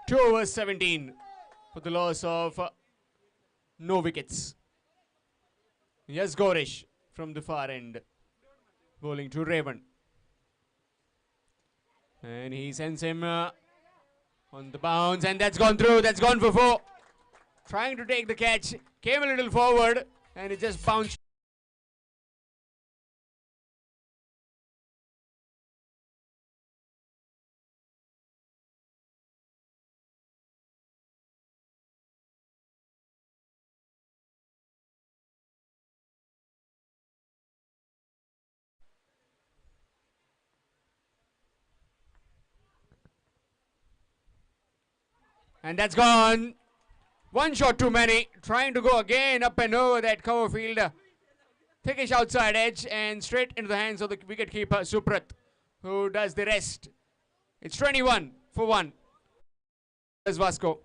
Two overs 17 for the loss of no wickets. Yes, Gorish from the far end, bowling to Raven. And he sends him on the bounce, and that's gone through. That's gone for 4. Trying to take the catch, came a little forward, and it just bounced. And that's gone. One shot too many. Trying to go again up and over that cover field. Thickish outside edge and straight into the hands of the wicketkeeper Suprat, who does the rest. It's 21 for 1. As Vasco.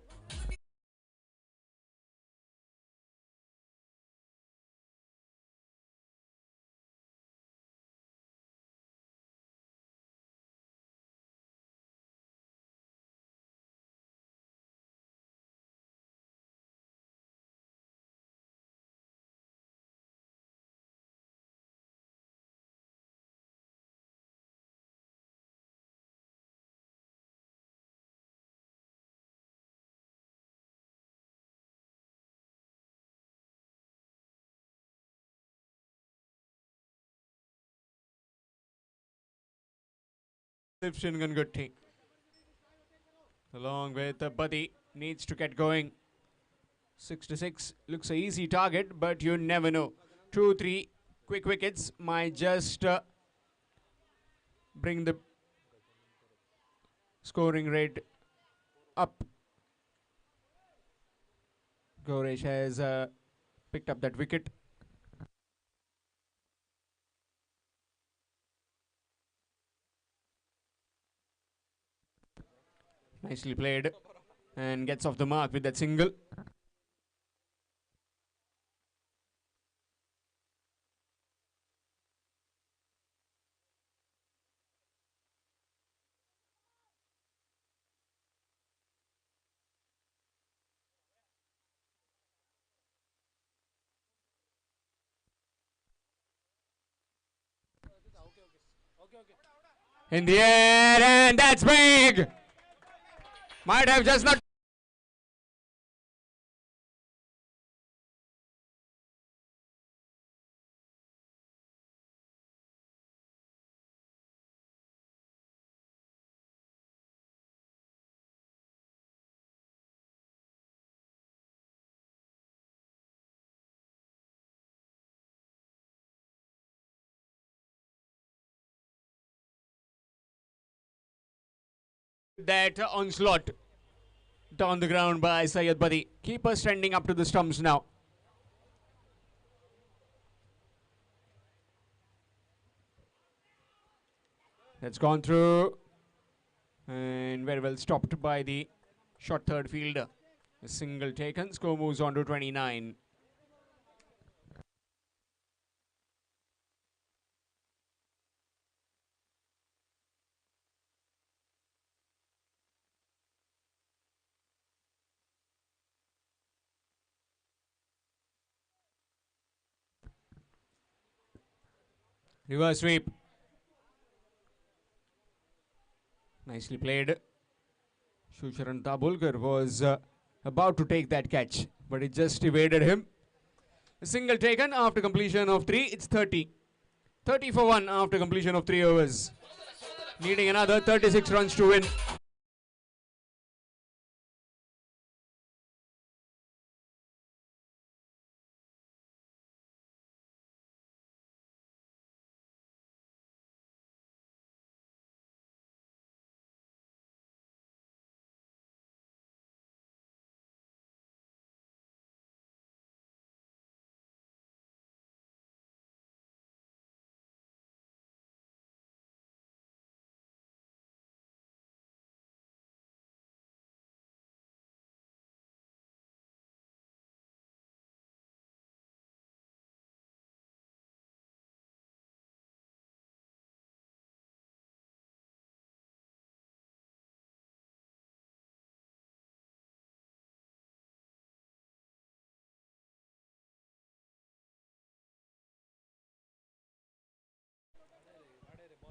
Shingan Gutti, along with Buddy, needs to get going. 6 looks a easy target, but you never know. 2-3 quick wickets might just bring the scoring rate up. Goresh has picked up that wicket. Nicely played, and gets off the mark with that single. In the air, and that's big. Might have just not That onslaught down the ground by Syed Badi. Keeper standing up to the stumps now. That's gone through and very well stopped by the short third fielder. A single taken. Score moves on to 29. Reverse sweep. Nicely played. Shusharan Tabulkar was about to take that catch, but it just evaded him. A single taken after completion of 3. It's 30. 30 for 1 after completion of 3 overs. Needing another 36 runs to win.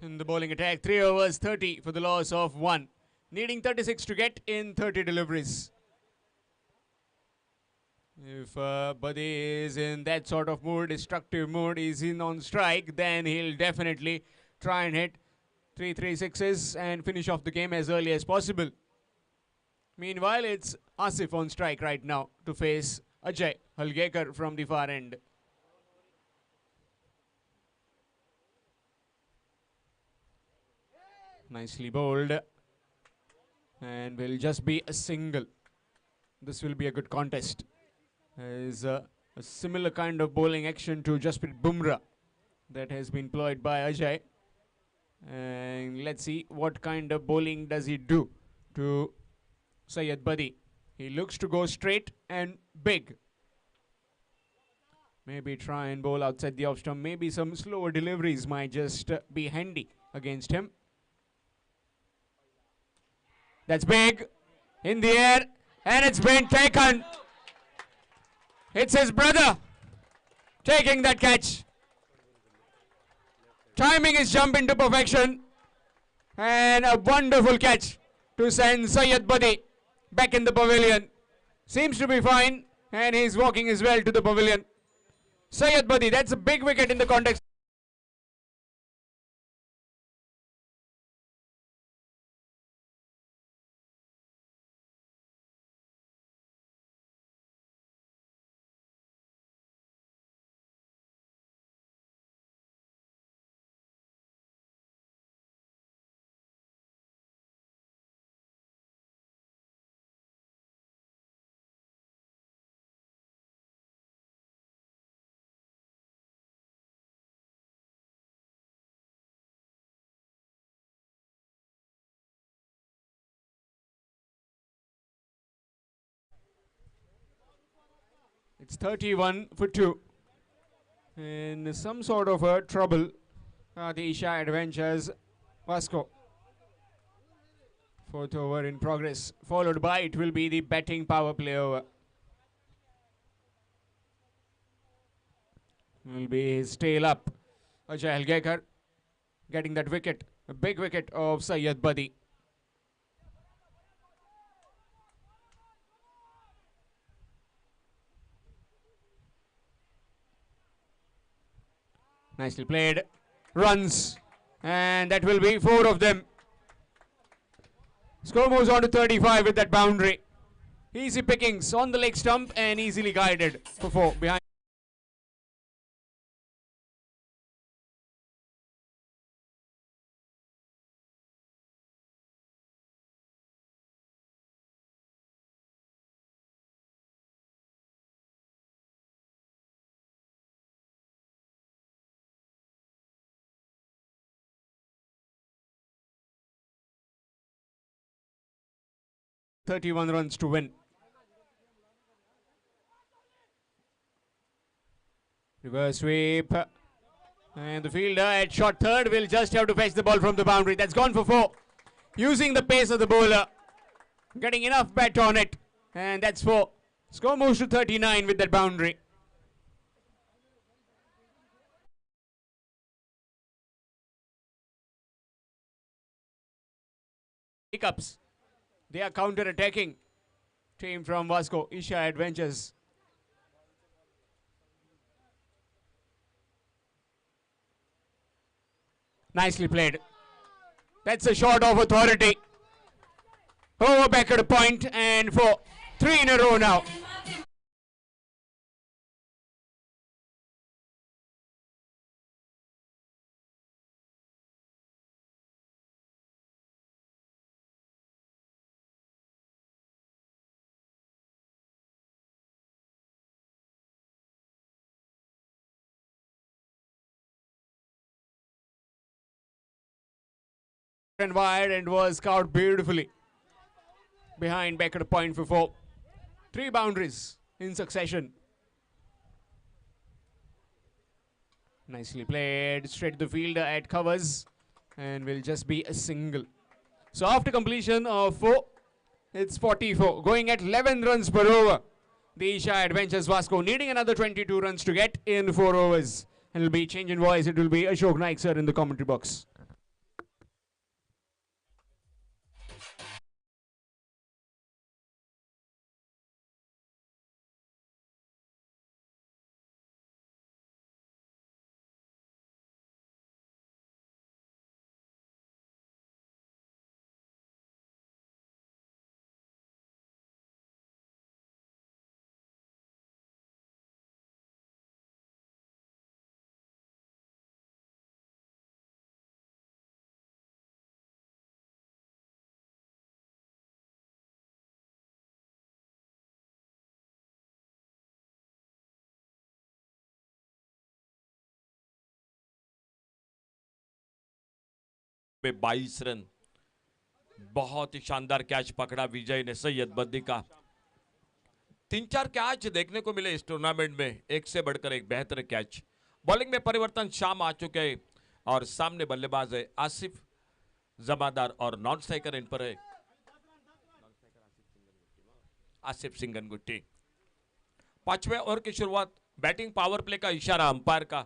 In the bowling attack, 3 overs, 30 for the loss of 1. Needing 36 to get in 30 deliveries. If Badi is in that sort of mood, destructive mood, is in on strike, then he'll definitely try and hit 3 sixes and finish off the game as early as possible. Meanwhile, it's Asif on strike right now to face Ajay Halgekar from the far end. Nicely bowled. And will just be a single. This will be a good contest. Is a similar kind of bowling action to Jasprit Bumrah that has been employed by Ajay. And let's see what kind of bowling does he do to Syed Badi. He looks to go straight and big. Maybe try and bowl outside the off stump. Maybe some slower deliveries might just be handy against him. That's big. In the air. And it's been taken. It's his brother taking that catch. Timing his jump into perfection. And a wonderful catch to send Syed Badi back in the pavilion. Seems to be fine. And he's walking as well to the pavilion. Syed Badi, that's a big wicket in the context. It's 31 for 2. In some sort of a trouble, the Isha Adventures Vasco. Fourth over in progress. Followed by it will be the batting power play over. Will be his tail up. Ajay Halgekar getting that wicket. A big wicket of Syed Badi. Nicely played. Runs. And that will be 4 of them. Score moves on to 35 with that boundary. Easy pickings on the leg stump and easily guided for 4 behind. 31 runs to win. Reverse sweep. And the fielder at short third will just have to fetch the ball from the boundary. That's gone for 4. Using the pace of the bowler. Getting enough bat on it. And that's 4. Score moves to 39 with that boundary. Pickups. They are counter-attacking. Team from Vasco, Isha Adventures. Nicely played. That's a shot of authority. Over back at a point and 4. 3 in a row now. And wide and was caught beautifully behind back at a point for 4. 3 boundaries in succession. Nicely played. Straight to the fielder at covers and will just be a single. So after completion of 4, it's 44. Going at 11 runs per over. The Isha Adventures Vasco needing another 22 runs to get in 4 overs. And it'll be change in voice. It will be Ashok Naik sir in the commentary box. में 22 run. बहुत ही शानदार catch पकड़ा विजय ने सैयद बद्दी का। 3-4 catch देखने को मिले इस टूर्नामेंट में, एक से बढ़कर एक बेहतर कैच। बॉलिंग में परिवर्तन शाम आ चुके हैं और सामने बल्लेबाज है आसिफ जमादार और नॉन स्ट्राइकर इन पर है आसिफ सिंगनगुट्टी। 5वें ओवर की शुरुआत, बैटिंग पावर प्ले का इशारा अंपायर का।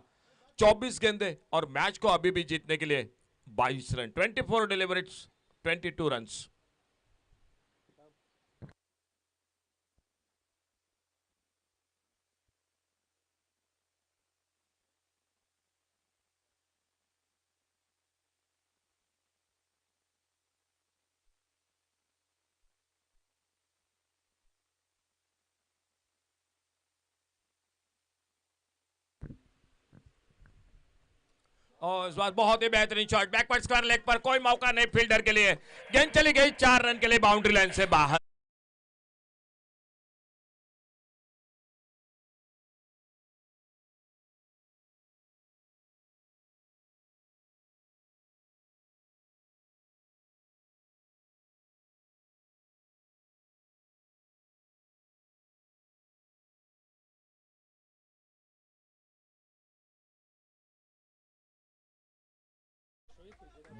24 गेंदे और मैच को अभी भी जीतने के लिए 22 रन। 24 deliveries, 22 runs. और इस बार बहुत ही बेहतरीन शॉट, बैकवर्ड स्क्वायर लेग पर, कोई मौका नहीं फील्डर के लिए। गेंद चली गई 4 रन के लिए बाउंड्री लाइन से बाहर।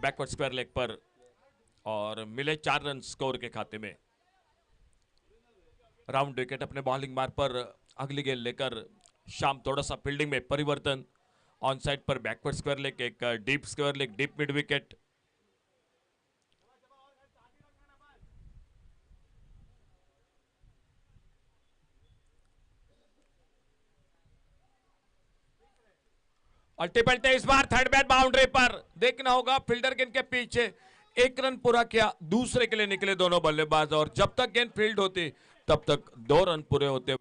बैकवर्ड स्क्वायर लेग पर और मिले 4 रन स्कोर के खाते में। राउंड विकेट अपने बॉलिंग मार्ग पर अगली गेंद लेकर शाम थोड़ा सा फील्डिंग में परिवर्तन। ऑन साइड पर बैकवर्ड स्क्वायर लेग, एक deep square leg, deep mid wicket. अल्टी पलटे इस बार थर्ड बैट बाउंड्री पर। देखना होगा फील्डर गेंद के पीछे। 1 रन पूरा किया, दूसरे के लिए निकले दोनों बल्लेबाज और जब तक गेंद फील्ड होती तब तक 2 रन पूरे होते।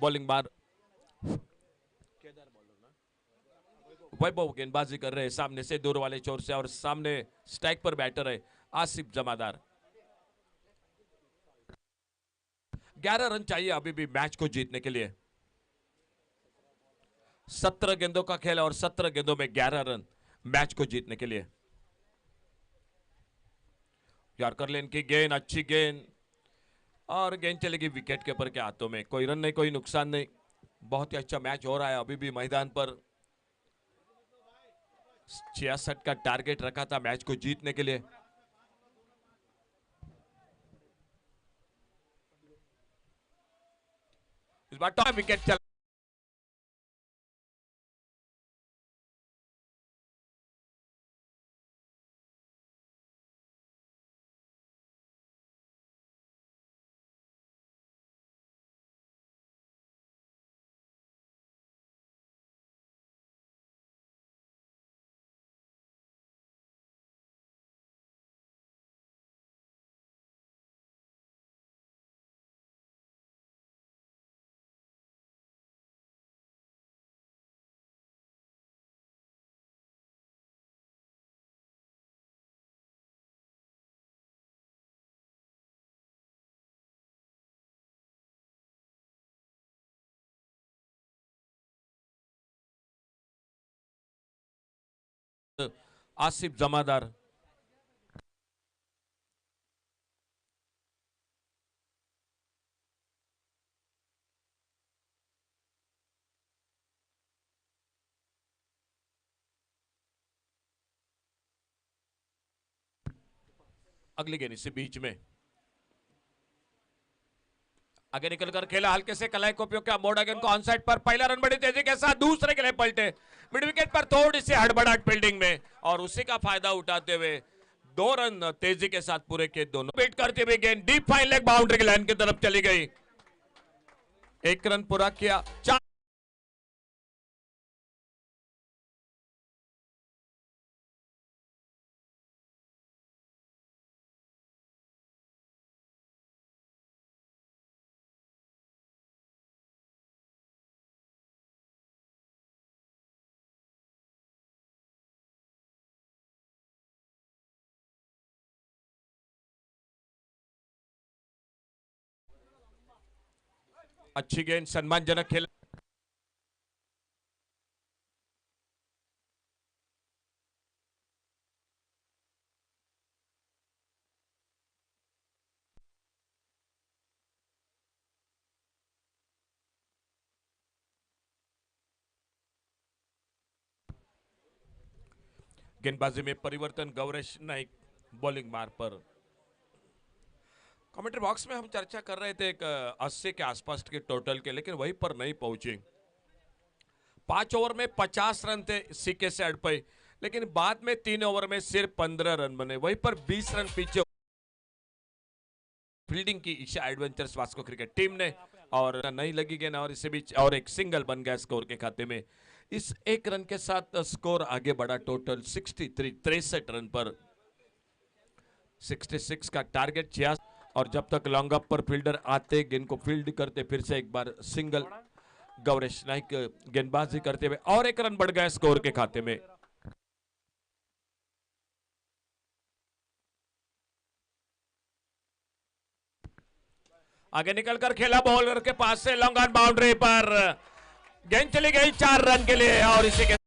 बॉलिंग बार वैभव गेंदबाजी कर रहे हैं सामने से दूर वाले छोर से, और सामने स्ट्राइक पर बैटर है आसिफ जमादार। 11 रन चाहिए अभी भी मैच को जीतने के लिए। 17 गेंदों का खेल और 17 गेंदों में 11 रन मैच को जीतने के लिए। यॉर्कर लेन की गेंद, अच्छी गेंद, और गेंद चलेगी विकेट कीपर के हाथों में। कोई रन नहीं, कोई नुकसान नहीं। बहुत ही अच्छा मैच हो रहा है अभी भी मैदान पर। 66 का टारगेट रखा था मैच को जीतने के लिए। इस बार टॉप विकेट चल आसिफ जमादार। अगली गेंद इसी बीच में आगे निकलकर खेला, हल्के से कलाई को उपयोग किया, मोड़ा गेंद को ऑन साइड पर। पहला रन बड़ी तेजी के साथ दूसरे के लिए पलटे, मिड विकेट पर थोड़ी सी हड़बड़ाहट फील्डिंग में, और उसी का फायदा उठाते हुए 2 रन तेजी के साथ पूरे के दोनों। बीट करते हुए गेंद डीप फाइन लेग बाउंड्री की लाइन की तरफ चली गई। 1 रन पूरा किया। 4 अच्छी गेंद, सम्मानजनक खेल। गेंदबाजी में परिवर्तन, गौरेश नाइक बॉलिंग मार पर। कमेंट्री बॉक्स में हम चर्चा कर रहे थे एक 80 के आसपास के टोटल के, लेकिन वहीं पर नहीं पहुंचे। 5 ओवर में 50 रन थे सीके से अड़पे, लेकिन बाद में 3 ओवर में सिर्फ 15 रन बने। वहीं पर 20 रन पीछे फील्डिंग की Isha adventures Vasco cricket team ने, और नहीं लगी गेंद, और इसी बीच और एक सिंगल बन गया स्कोर के खाते में। इस 1 रन के साथ स्कोर आगे बढ़ा टोटल 63 रन पर। 66 का टारगेट 66, और जब तक लॉन्ग अप पर फील्डर आते गेंद को फील्ड करते, फिर से एक बार सिंगल गौरेश नाइक गेंदबाजी करते हुए, और 1 रन बढ़ गया स्कोर के खाते में। आगे निकलकर खेला बॉलर के पास से, लॉन्ग ऑन बाउंड्री पर गेंद चली गई 4 रन के लिए, और इसी के